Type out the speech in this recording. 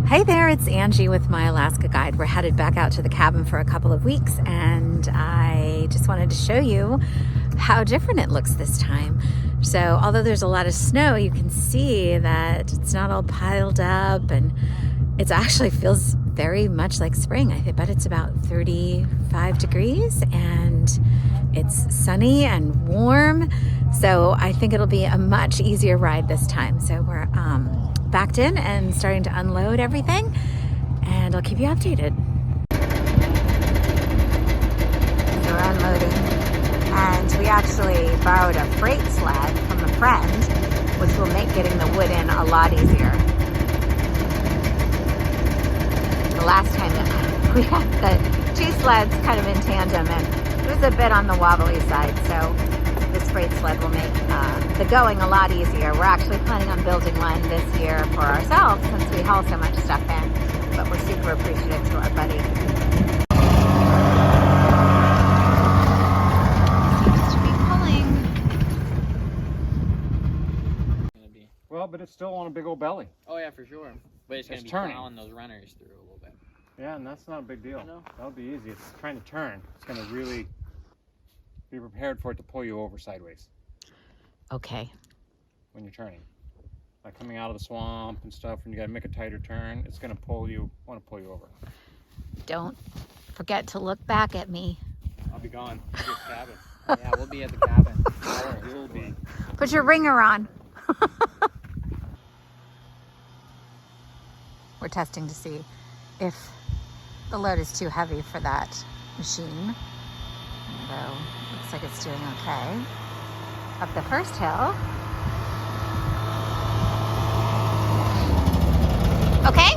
Hey there, it's Angie with My Alaska Guide. We're headed back out to the cabin for a couple of weeks, and I just wanted to show you how different it looks this time. So although there's a lot of snow, you can see that it's not all piled up, and it actually feels very much like spring. I bet it's about 35 degrees and it's sunny and warm. So I think it'll be a much easier ride this time. So we're backed in and starting to unload everything, and I'll keep you updated. So we're unloading, and we actually borrowed a freight sled from a friend, which will make getting the wood in a lot easier. The last time we had the two sleds kind of in tandem, and it was a bit on the wobbly side, so this freight sled will make the going a lot easier. We're actually planning on building one this year for ourselves since we haul so much stuff in, but we're super appreciative to our buddy. Seems to be pulling. Well, but it's still on a big old belly. Oh yeah, for sure. But it's going to be turning. plowing those runners through a little bit. Yeah, and that's not a big deal. That'll be easy. It's trying to turn. It's going to really be prepared for it to pull you over sideways. Okay. When you're turning. Like coming out of the swamp and stuff, when you got to make a tighter turn, it's going to want to pull you over. Don't forget to look back at me. I'll be gone. At the cabin. Yeah, we'll be at the cabin. You'll be. Put your ringer on. We're testing to see if the load is too heavy for that machine. Although, looks like it's doing okay. Up the first hill. Okay?